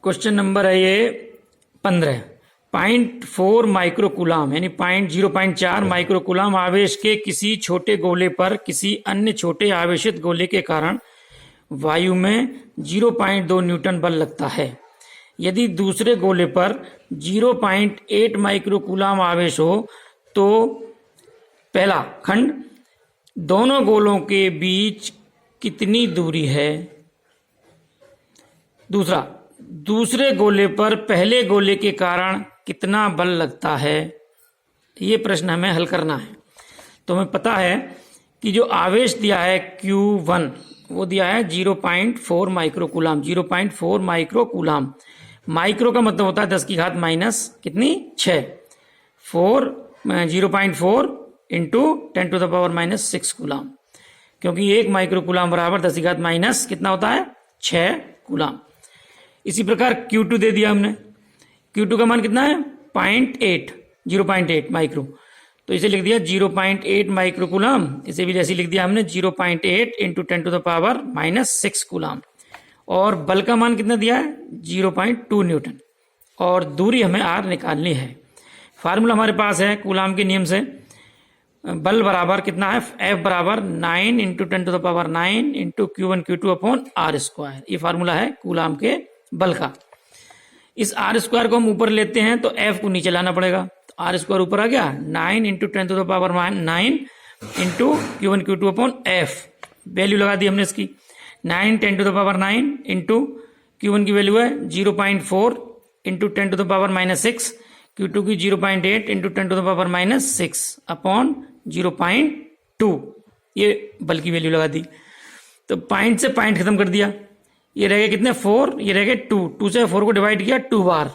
Question number है ये 15। 0.4 माइक्रोकूलाम यानी 0.4 माइक्रोकूलाम आवेश के किसी छोटे गोले पर किसी अन्य छोटे आवेशित गोले के कारण वायु में 0.2 न्यूटन बल लगता है। यदि दूसरे गोले पर 0.8 माइक्रोकूलाम आवेश हो तो पहला खंड दोनों गोलों के बीच कितनी दूरी है। दूसरा, दूसरे गोले पर पहले गोले के कारण कितना बल लगता है। ये प्रश्न हमें हल करना है। तो हमें पता है कि जो आवेश दिया है Q1 वो दिया है 0.4 माइक्रोकूलाम। 0.4 माइक्रोकूलाम, माइक्रो का मतलब होता है 10 की घात माइनस कितनी 6। 0.4 into 10 to the power minus 6 coulomb, क्योंकि एक माइक्रोकूलाम बराबर 10 की घात माइनस कितना होता है 6 कूलाम। इसी प्रकार Q2 दे दिया हमने। Q2 का मान कितना है 0.8 माइक्रो, तो इसे लिख दिया 0.8 माइक्रोकूलाम। इसे भी जैसे लिख दिया हमने 0.8 into 10 to the power minus 6 coulomb. और बल का मान कितना दिया है 0.2 न्यूटन। और दूरी हमें R निकालनी है। फार्मूला हमारे पास है कूलाम के नियम से, बल बराबर कितना है F बराबर 9 into 10 to the power 9 into Q1 Q2 upon R square. ये फार्मूला है कूलाम के बल का। इस R स्क्वायर को हम ऊपर लेते हैं तो F को नीचे लाना पड़ेगा। तो R स्क्वायर ऊपर आ गया 9 into 10 to the power 9 into Q1 Q2 upon F। Value लगा दी हमने इसकी 9 10 to the power 9 into Q1 की वैल्यू है 0.4 into 10 to the power minus 6, Q2 की 0.8 into 10 to the power minus 6 upon 0.2। ये बल की वैल्यू लगा दी। तो पॉइंट से पॉइंट खत्म कर दिया। ये रह गए कितने 4, ये रह गए 2 से 4 को डिवाइड किया 2 बार।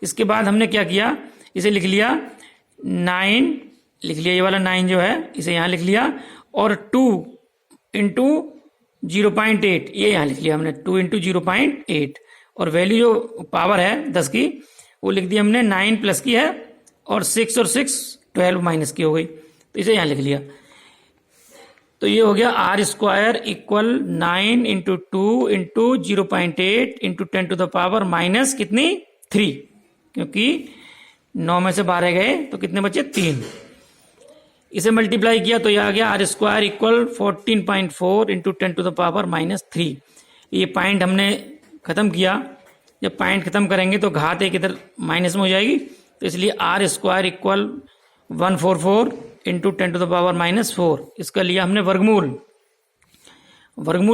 इसके बाद हमने क्या किया, इसे लिख लिया 9 लिख लिया, ये वाला 9 जो है इसे यहां लिख लिया, और 2 इंटू 0.8 ये यहां लिख लिया हमने 2 इंटू 0.8। और वैल्यू जो पावर है 10 की वो लिख दी हमने 9 प्लस की है, और 6 और 6 12 माइनस की हो गई, तो इसे यहां लिख लिया। तो ये हो गया R square equal 9 into 2 into 0.8 into 10 to the power minus कितनी 3, क्योंकि 9 में से 12 गए तो कितने बचे 3। इसे मल्टीप्लाई किया तो यह आ गया R square equal 14.4 into 10 to the power minus 3। ये पॉइंट हमने खत्म किया। जब पॉइंट खत्म करेंगे तो घात एक इधर माइनस में हो जाएगी, तो इसलिए R square equal 144 into 10 to the power minus 4। इसका लिया हमने वर्गमूल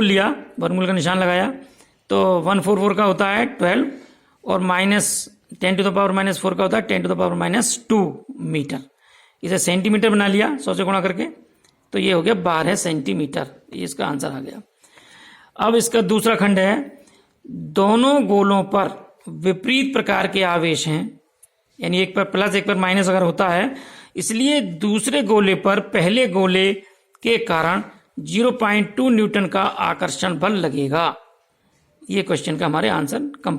लिया, वर्गमूल का निशान लगाया, तो 144 का होता है 12 और minus 10 to the power minus 4 का होता है 10 to the power minus 2 metre. इसे सेंटीमीटर बना लिया 100 से गुणा करके, तो ये हो गया 12 सेंटीमीटर। ये इसका आंसर आ गया। अब इसका दूसरा खंड है, दोनों गोलों पर विपरीत प्रकार के आवेश हैं, यानी एक पर प्लस एक पर माइनस अगर होता है, इसलिए दूसरे गोले पर पहले गोले के कारण 0.2 न्यूटन का आकर्षण बल लगेगा। ये क्वेश्चन का हमारे आंसर